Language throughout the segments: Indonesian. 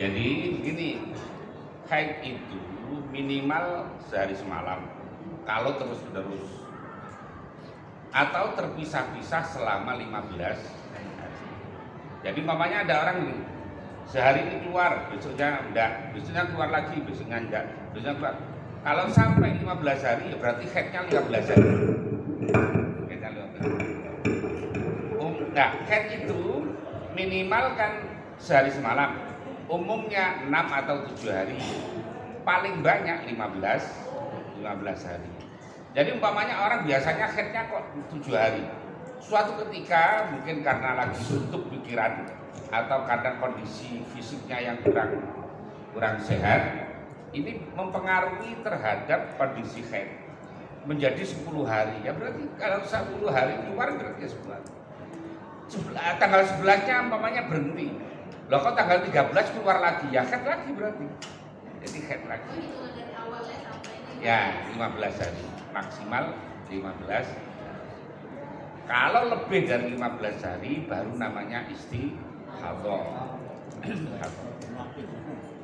Jadi begini, haid itu minimal sehari semalam kalau terus-menerus, atau terpisah-pisah selama 15 hari. Jadi umpamanya ada orang ini sehari ini keluar, besoknya enggak, besoknya keluar lagi, besoknya enggak, besoknya keluar. Kalau sampai 15 hari ya berarti haidnya 15 hari. Haidnya 15 hari. Nah, haid itu minimal kan sehari semalam. Umumnya 6 atau 7 hari. Paling banyak 15 hari. Jadi umpamanya orang biasanya haidnya kok 7 hari. Suatu ketika mungkin karena lagi suntuk pikiran atau karena kondisi fisiknya yang kurang sehat, ini mempengaruhi terhadap kondisi haid menjadi 10 hari. Ya berarti kalau 10 hari keluar berarti 10 hari. Tanggal 11-nya umpamanya berhenti. Loh kok tanggal 13 keluar lagi? Ya haid lagi berarti. Jadi haid lagi. Ya 15 hari. Maksimal 15. Kalau lebih dari 15 hari baru namanya istihadhah.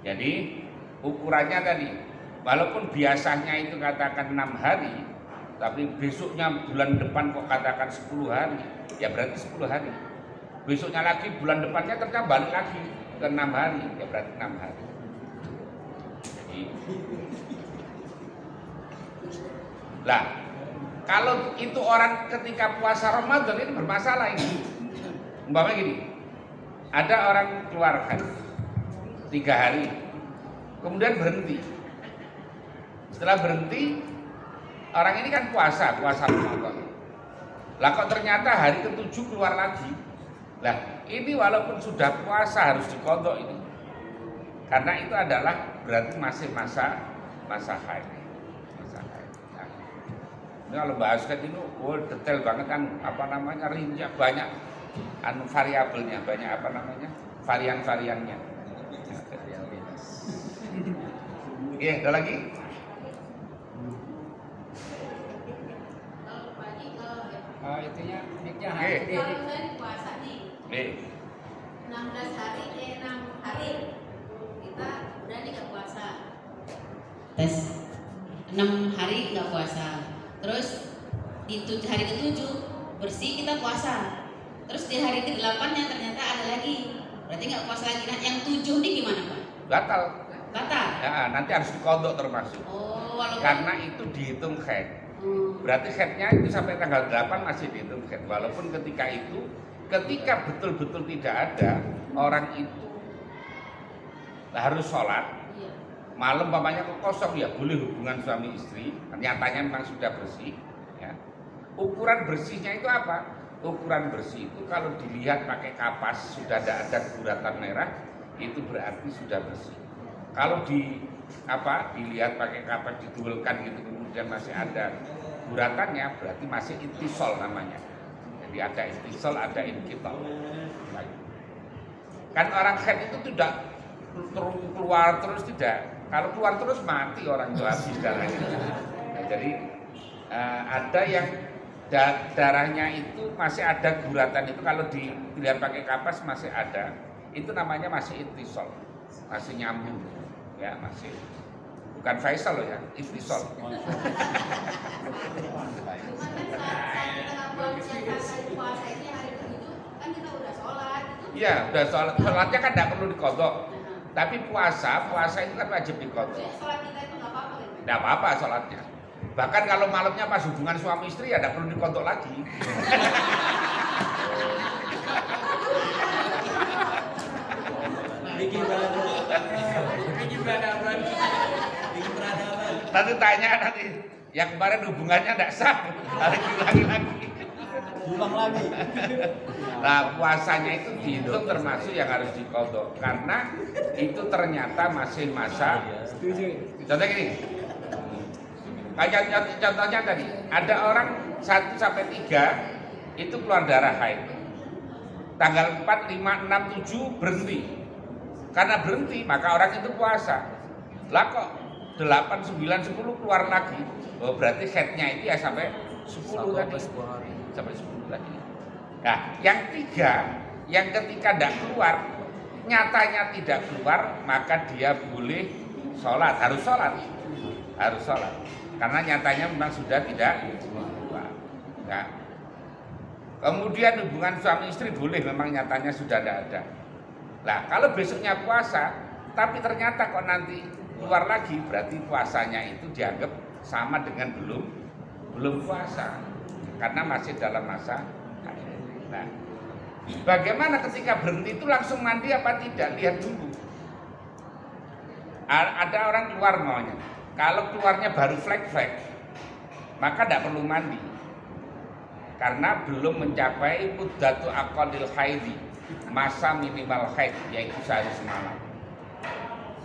Jadi ukurannya tadi, walaupun biasanya itu katakan 6 hari, tapi besoknya bulan depan kok katakan 10 hari, ya berarti 10 hari. Besoknya lagi bulan depannya ternyata balik lagi ke 6 hari, ya berarti 6 hari. Jadi, lah, kalau itu orang ketika puasa Ramadan ini bermasalah ini. Umpamanya gini, ada orang keluar haid 3 hari, kemudian berhenti. Setelah berhenti, orang ini kan puasa Ramadan. Lah kok ternyata hari ke-7 keluar lagi. Lah, ini walaupun sudah puasa harus diqadha ini. Karena itu adalah berarti masih masa haid. Ini kalau bahas kan ini detail banget kan, apa namanya, rinci banyak variabelnya, banyak apa namanya, varian-variannya. Iya, ada lagi? Itunya mic-nya kalau saya puasa nih 16 hari 6 hari kita udah nggak puasa. Tes 6 hari nggak puasa. Terus di hari ke-7 bersih kita puasa. Terus di hari ke-8-nya ternyata ada lagi. Berarti nggak puasa lagi. Nah, yang 7 ini gimana, Pak? Batal. Ya, nanti harus diqadha termasuk. Walaupun karena itu dihitung haid. Berarti haidnya itu sampai tanggal 8 masih dihitung haid. Walaupun ketika betul-betul tidak ada, orang itu harus sholat. Malam pamannya kosong, ya boleh hubungan suami istri. Nyatanya memang sudah bersih. Ya. Ukuran bersihnya itu apa? Ukuran bersih itu kalau dilihat pakai kapas sudah tidak ada guratan merah, itu berarti sudah bersih. Kalau dilihat pakai kapas diduelkan gitu kemudian masih ada guratannya, berarti masih intisol namanya. Jadi ada intisol, ada inqita'. Kan orang haid itu tidak keluar terus, tidak. Kalau keluar terus mati orang itu, habis darahnya. Nah, jadi ada yang darahnya itu masih ada guratan itu, kalau dilihat pakai kapas masih ada. Itu namanya masih intisol, masih nyambung. Ya, masih. Bukan Faisal loh ya, intisol. Iya, udah sholat. Sholatnya kan tidak perlu diqadha. Tapi puasa itu kan wajib diqadha. Sholat kita itu nggak apa-apa kan? Tidak apa-apa sholatnya. Bahkan kalau malamnya pas hubungan suami istri ya tidak perlu diqadha lagi. bikin peradaban. Nanti tanya yang kemarin hubungannya tidak sah, hari lagi. Ulang lagi. Nah, puasanya itu dihitung termasuk yang harus diqadha karena itu ternyata masih masa. Contohnya gini. Contohnya tadi, ada orang 1 sampai 3 itu keluar darah haid. Tanggal 4, 5, 6, 7 berhenti. Karena berhenti, maka orang itu puasa. Lah kok 8, 9, 10 keluar lagi. Oh, berarti haidnya itu ya sampai 10 tadi. Sampai 10 lagi. Nah, yang 3, yang ketika tidak keluar nyatanya tidak keluar, maka dia boleh sholat, harus sholat, karena nyatanya memang sudah tidak keluar. Ya. Kemudian hubungan suami istri boleh, memang nyatanya sudah tidak ada. Nah, kalau besoknya puasa, tapi ternyata kok nanti keluar lagi, berarti puasanya itu dianggap sama dengan belum puasa, karena masih dalam masa haid. Nah, bagaimana ketika berhenti itu langsung mandi apa tidak? Lihat dulu. Ada orang keluar maunya. Kalau keluarnya baru flek-flek, maka tidak perlu mandi. Karena belum mencapai muddatu aqallil haidi, masa minimal haid, yaitu sehari semalam.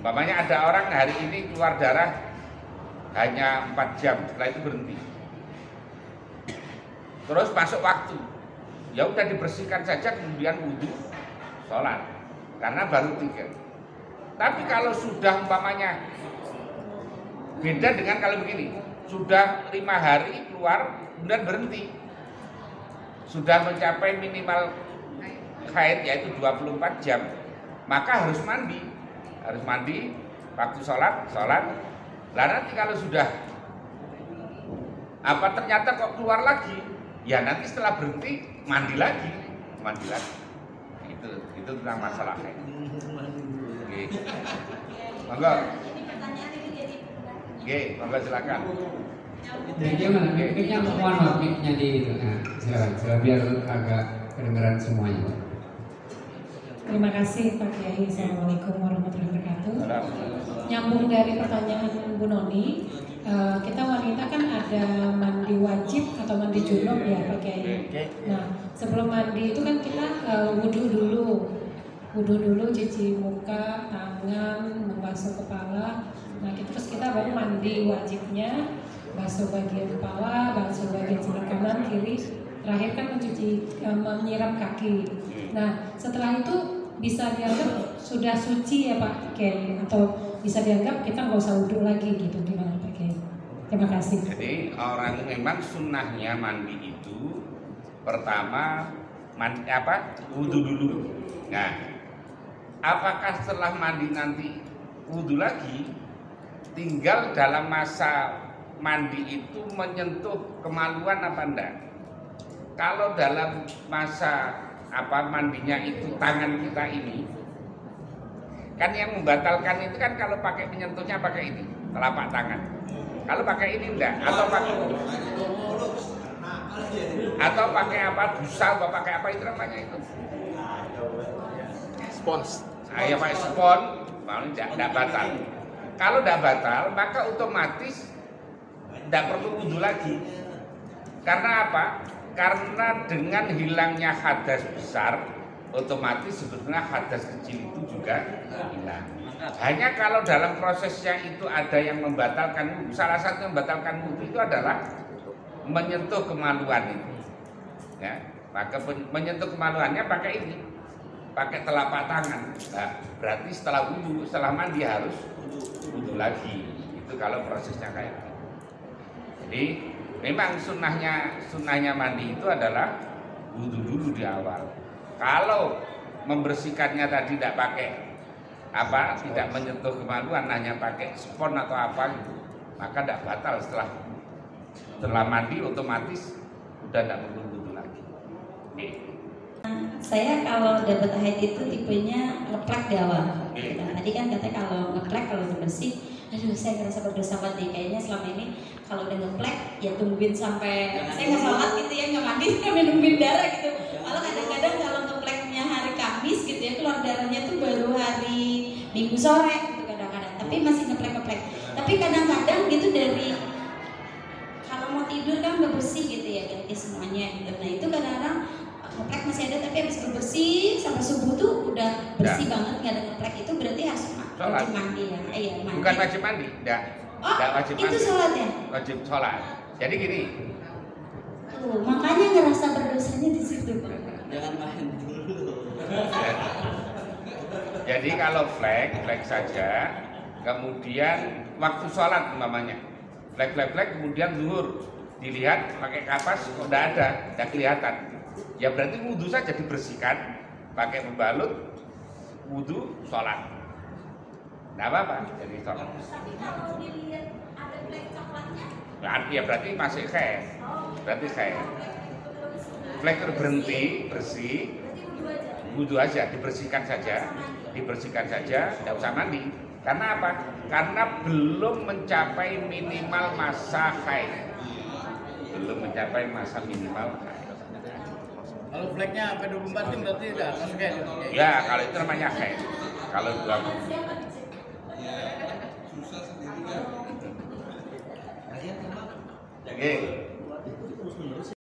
Umpamanya ada orang hari ini keluar darah hanya 4 jam, setelah itu berhenti. Terus masuk waktu, ya udah dibersihkan saja, kemudian wudhu, sholat, karena baru 3. Tapi kalau sudah umpamanya beda dengan kalau begini, sudah 5 hari keluar kemudian berhenti, sudah mencapai minimal haid yaitu 24 jam, maka harus mandi waktu sholat. Lah nanti kalau sudah ternyata kok keluar lagi, ya nanti setelah berhenti mandi lagi. Itu tentang masalah haid. Oke. Monggo. Ini pertanyaan ini jadi Oke, monggo silakan. Gimana? Mic-nya mohon maaf, mic-nya di itu. Nah, silakan biar agak kedengeran semuanya. Terima kasih Pak Kiai. Assalamualaikum warahmatullahi wabarakatuh. Nyambung dari pertanyaan Bu Noni, kita wanita kan ada mandi wajib atau mandi junub ya Pak Kiai. Nah, sebelum mandi itu kan kita wudhu dulu, cuci muka, tangan, membasuh kepala. Nah, terus kita baru mandi wajibnya, basuh bagian kepala, basuh bagian sebelah kanan, kiri. Terakhir kan menyiram kaki. Nah, setelah itu bisa dianggap sudah suci ya Pak Kiai, atau bisa dianggap kita nggak usah wudhu lagi gitu, gimana Pak Kiai? Terima kasih. Jadi orang memang sunnahnya mandi itu pertama wudhu dulu. Nah, apakah setelah mandi nanti wudhu lagi? Tinggal dalam masa mandi itu menyentuh kemaluan apa enggak? Kalau dalam masa mandinya itu tangan kita ini, kan yang membatalkan itu kan kalau pakai menyentuhnya pakai ini telapak tangan. Kalau pakai ini enggak, atau pakai busa, atau pakai apa itu namanya itu? Spons. Ya pakai spon, mau tidak batal. Kalau tidak batal, maka otomatis tidak perlu wudhu lagi. Karena apa? Karena dengan hilangnya hadas besar, otomatis sebetulnya hadas kecil itu juga hilang. Hanya kalau dalam prosesnya itu ada yang membatalkan wudhu, salah satu yang membatalkan wudhu itu adalah menyentuh kemaluan itu. Ya, maka menyentuh kemaluannya pakai ini, pakai telapak tangan. Nah, berarti setelah wudhu, setelah mandi harus wudhu lagi. Itu kalau prosesnya kayak gitu. Jadi memang sunnahnya mandi itu adalah wudhu dulu di awal. Kalau membersihkannya tadi tidak pakai tidak menyentuh kemaluan, hanya pakai spon atau apa gitu, maka tidak batal. Setelah mandi otomatis udah tidak perlu wudhu lagi. Oke. Saya kalau dapat haid itu tipenya ngeplek di awal. Nah, tadi kan katanya kalau ngeplek, kalau udah bersih, aduh saya ngerasa berdosa banget nih. Kayaknya selama ini kalau udah ngeplek ya tungguin sampai saya nggak sholat gitu ya, nggak mandi sampai nungguin darah gitu. Kalau kadang-kadang kalau ngepleknya hari Kamis gitu ya, keluar darahnya tuh baru hari Minggu sore gitu kadang-kadang. Tapi masih ngeplek. Tapi kadang-kadang gitu dari kalau mau tidur kan udah bersih gitu ya semuanya gitu. Nah itu kadang-kadang ngeplek masih ada, tapi habis bersih sampai subuh tuh udah bersih banget, nggak ada ngeplek, itu berarti harus wajib mandi ya? Iya, mandi. Bukan wajib mandi, enggak wajib mandi. Itu sholat ya? Wajib sholat. Jadi gini. Tuh, makanya ngerasa berdosanya di situ. Jangan main dulu. Jadi kalau flek saja, kemudian waktu sholat umpamanya, flek kemudian zuhur, dilihat pakai kapas kok tidak kelihatan. Ya berarti wudhu saja, dibersihkan pakai pembalut, wudhu, sholat. Nggak apa-apa, jadi sholat. Tapi kalau dilihat ada flek coklatnya, Nah, ya berarti masih haid. Berarti haid. Flek itu berhenti, bersih, wudhu aja, dibersihkan saja, tidak usah mandi. Karena apa? Karena belum mencapai minimal masa haid. Belum mencapai masa minimal haid. Kalau fleknya sampai 24 jam berarti udah masuk haid. Ya, kalau itu namanya haid. Kalau 2 Oke.